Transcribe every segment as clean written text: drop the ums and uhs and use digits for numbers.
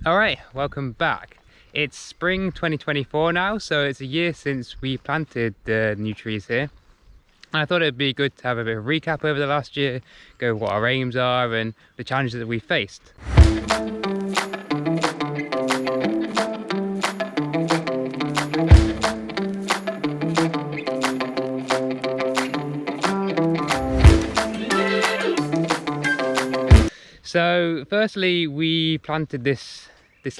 All right, welcome back. It's spring 2024 now, so it's a year since we planted the new trees here. And I thought it'd be good to have a bit of a recap over the last year, go over what our aims are and the challenges that we faced. So firstly, we planted this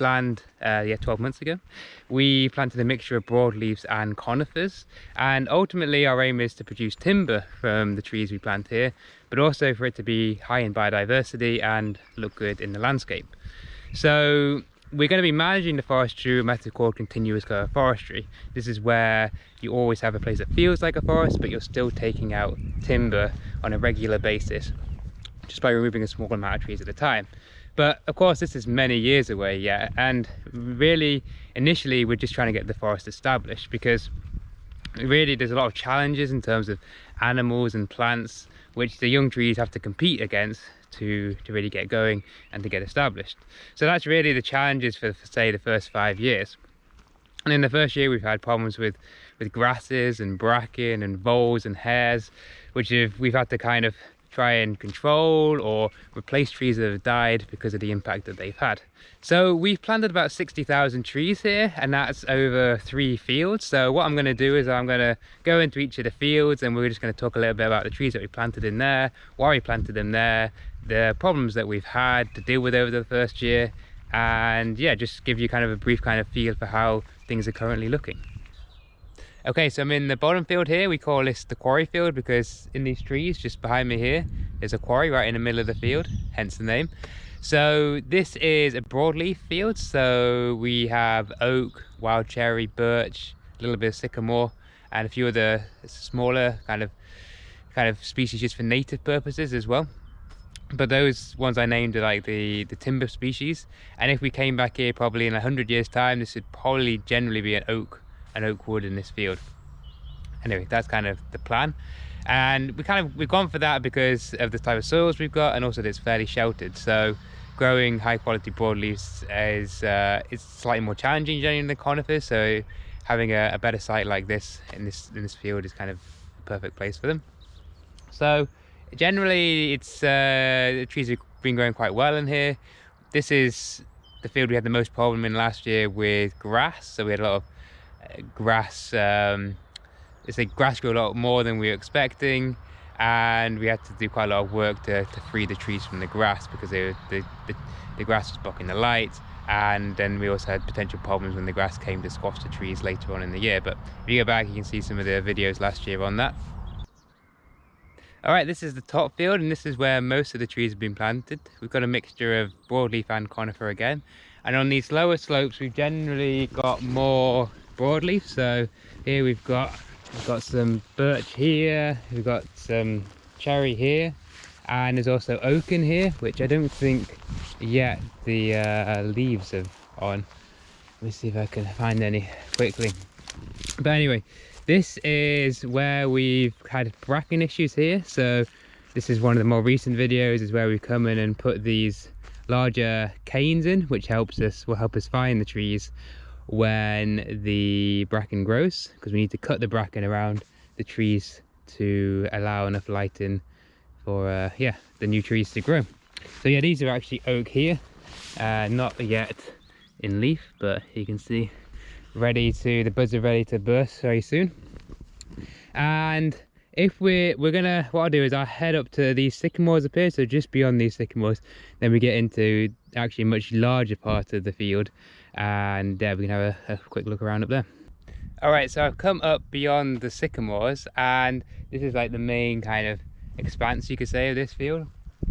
land 12 months ago. We planted a mixture of broadleaves and conifers, and ultimately our aim is to produce timber from the trees we plant here, but also for it to be high in biodiversity and look good in the landscape. So we're going to be managing the forest through a method called continuous cover forestry. This is where you always have a place that feels like a forest, but you're still taking out timber on a regular basis, just by removing a small amount of trees at a time. But of course this is many years away yet, and really initially we're just trying to get the forest established, because really there's a lot of challenges in terms of animals and plants which the young trees have to compete against to really get going and to get established. So that's really the challenges for say the first 5 years. And in the first year we've had problems with grasses and bracken and voles and hares, which we've had to kind of try and control or replace trees that have died because of the impact that they've had. So we've planted about 60,000 trees here, and that's over 3 fields. So what I'm going to do is I'm going to go into each of the fields, and we're just going to talk a little bit about the trees that we planted in there, why we planted them there, the problems that we've had to deal with over the first year, and yeah, just give you kind of a brief kind of feel for how things are currently looking. Okay, so I'm in the bottom field here. We call this the Quarry Field because in these trees just behind me here, there's a quarry right in the middle of the field, hence the name. So this is a broadleaf field. So we have oak, wild cherry, birch, a little bit of sycamore, and a few other smaller kind of species just for native purposes as well. But those ones I named are like the timber species. And if we came back here probably in 100 years time, this would probably generally be an oak wood in this field. Anyway, that's kind of the plan, and we've gone for that because of the type of soils we've got, and also that it's fairly sheltered. So growing high quality broadleaves is slightly more challenging generally than conifers, so having a better site like this in this field is kind of the perfect place for them. So generally it's the trees have been growing quite well in here. This is the field we had the most problem in last year with grass, so we had a lot of grass. Grass grew a lot more than we were expecting, and we had to do quite a lot of work to free the trees from the grass because the grass was blocking the light, and then we also had potential problems when the grass came to squash the trees later on in the year. But if you go back, you can see some of the videos last year on that. All right, this is the top field, and this is where most of the trees have been planted. We've got a mixture of broadleaf and conifer again, and on these lower slopes we've generally got more broadleaf. So here we've got some birch here, we've got some cherry here, and there's also oak in here, which I don't think yet the leaves are on. Let me see if I can find any quickly. But anyway, this is where we've had bracken issues here. So this is one of the more recent videos, is where we've come in and put these larger canes in, which will help us find the trees when the bracken grows, because we need to cut the bracken around the trees to allow enough light in for the new trees to grow. So yeah, these are actually oak here, not yet in leaf, but you can see the buds are ready to burst very soon. And if what I'll do is I'll head up to these sycamores up here, so just beyond these sycamores, then we get into actually a much larger part of the field, and we can have a quick look around up there. All right, so I've come up beyond the sycamores, and this is like the main kind of expanse, you could say, of this field.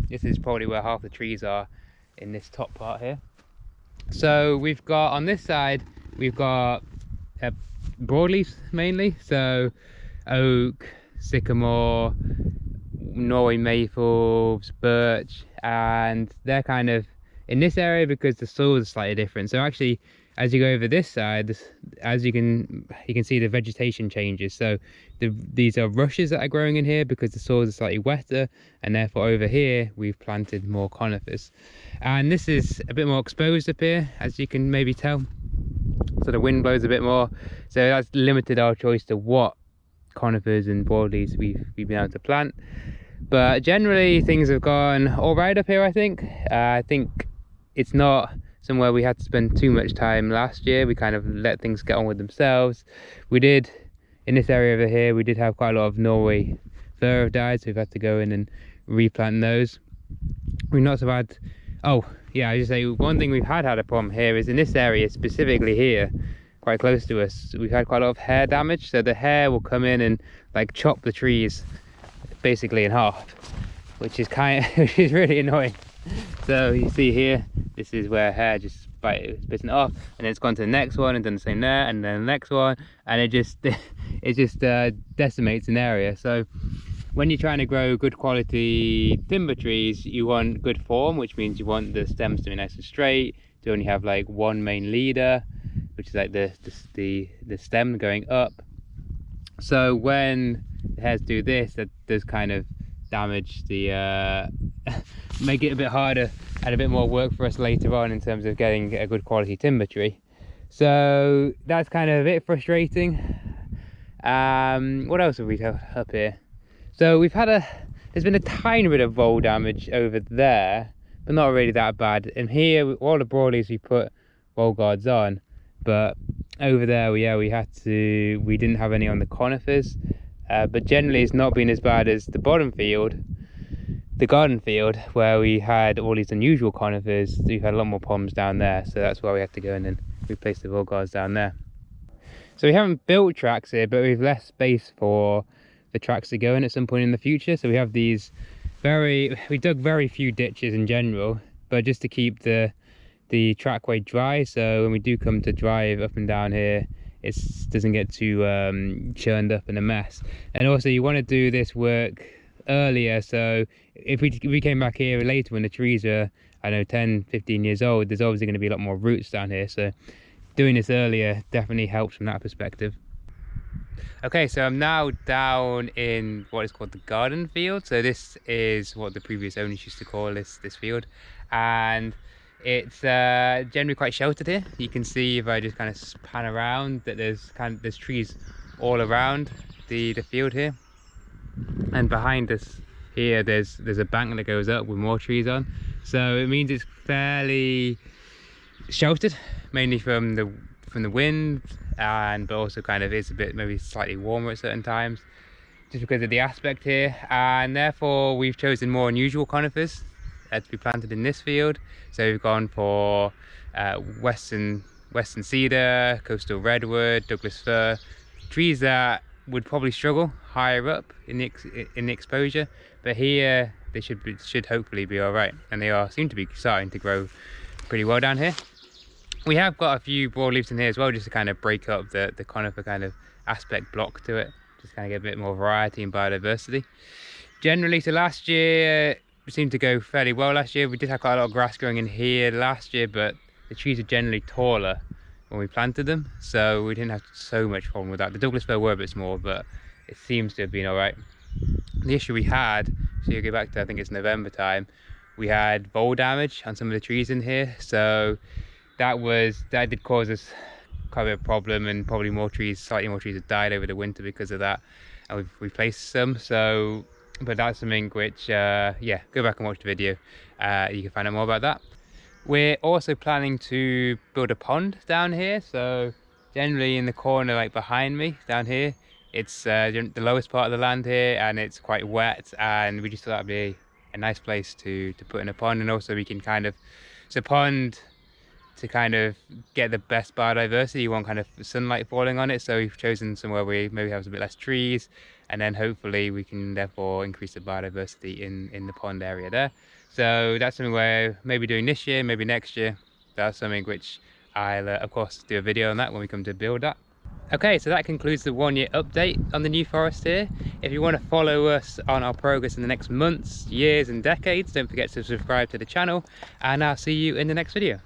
This is probably where half the trees are in this top part here. So we've got on this side, we've got broadleaves mainly, so oak, sycamore, Norway maples, birch, and they're kind of in this area because the soils are slightly different. So actually as you go over this side, as you can see, the vegetation changes. So these are rushes that are growing in here because the soils are slightly wetter, and therefore over here we've planted more conifers. And this is a bit more exposed up here, as you can maybe tell. So the wind blows a bit more, so that's limited our choice to what conifers and broadleaves we've been able to plant. But generally things have gone all right up here. I think it's not somewhere we had to spend too much time last year. We kind of let things get on with themselves. We did, in this area over here, we did have quite a lot of Norway fir have died, so we've had to go in and replant those. We've not so bad. Oh yeah, I just say one thing we've had a problem here is in this area, specifically here quite close to us, we've had quite a lot of hare damage. So the hare will come in and like chop the trees basically in half, which is really annoying. So you see here, this is where hare just bitten it off, and then it's gone to the next one and done the same there, and then the next one, and it just decimates an area. So when you're trying to grow good quality timber trees, you want good form, which means you want the stems to be nice and straight, to only have like one main leader, which is like the stem going up. So when the hares do this, that does kind of damage the make it a bit harder and a bit more work for us later on in terms of getting a good quality timber tree. So that's kind of a bit frustrating. What else have we got up here? So there's been a tiny bit of vole damage over there, but not really that bad. And here, all the broadleaves we put vole guards on, but over there, we didn't have any on the conifers. But generally it's not been as bad as the bottom field, the garden field, where we had all these unusual conifers. We've had a lot more problems down there, so that's why we had to go in and replace the vole guards down there. So we haven't built tracks here, but we've left space for the tracks to go in at some point in the future. So we have these we dug very few ditches in general, but just to keep the trackway dry, so when we do come to drive up and down here, it doesn't get too churned up in a mess. And also you want to do this work earlier, so if we came back here later when the trees are, I don't know, 10-15 years old, there's obviously going to be a lot more roots down here, so doing this earlier definitely helps from that perspective. Okay, so I'm now down in what is called the garden field. So this is what the previous owners used to call this field, and it's generally quite sheltered here. You can see, if I just kind of pan around, that there's trees all around the field here, and behind us here there's a bank that goes up with more trees on, so it means it's fairly sheltered, mainly from the wind, but also kind of is a bit maybe slightly warmer at certain times just because of the aspect here. And therefore we've chosen more unusual conifers to be planted in this field. So we've gone for western cedar, coastal redwood, Douglas fir, trees that would probably struggle higher up in the exposure, but here they should hopefully be all right, and they seem to be starting to grow pretty well down here. We have got a few broadleaves in here as well, just to kind of break up the conifer kind of aspect block to it, just kind of get a bit more variety and biodiversity. Generally, so last year it seemed to go fairly well. Last year we did have quite a lot of grass growing in here last year, but the trees are generally taller when we planted them, so we didn't have so much problem with that. The Douglas fir were a bit small, but it seems to have been all right. The issue we had, so you go back to, I think it's November time, we had vole damage on some of the trees in here, so that did cause us quite a bit of problem, and probably slightly more trees have died over the winter because of that, and we've replaced some. So, but that's something which yeah, go back and watch the video, you can find out more about that. We're also planning to build a pond down here, so generally in the corner like behind me down here, it's the lowest part of the land here, and it's quite wet, and we just thought that'd be a nice place to put in a pond. And also we can kind of, so pond, to kind of get the best biodiversity, you want kind of sunlight falling on it, so we've chosen somewhere where we maybe have a bit less trees, and then hopefully we can therefore increase the biodiversity in the pond area there. So that's something we're maybe doing this year, maybe next year. That's something which I'll of course do a video on that when we come to build that. Okay, so that concludes the 1 year update on the New Forest here. If you want to follow us on our progress in the next months, years and decades, don't forget to subscribe to the channel, and I'll see you in the next video.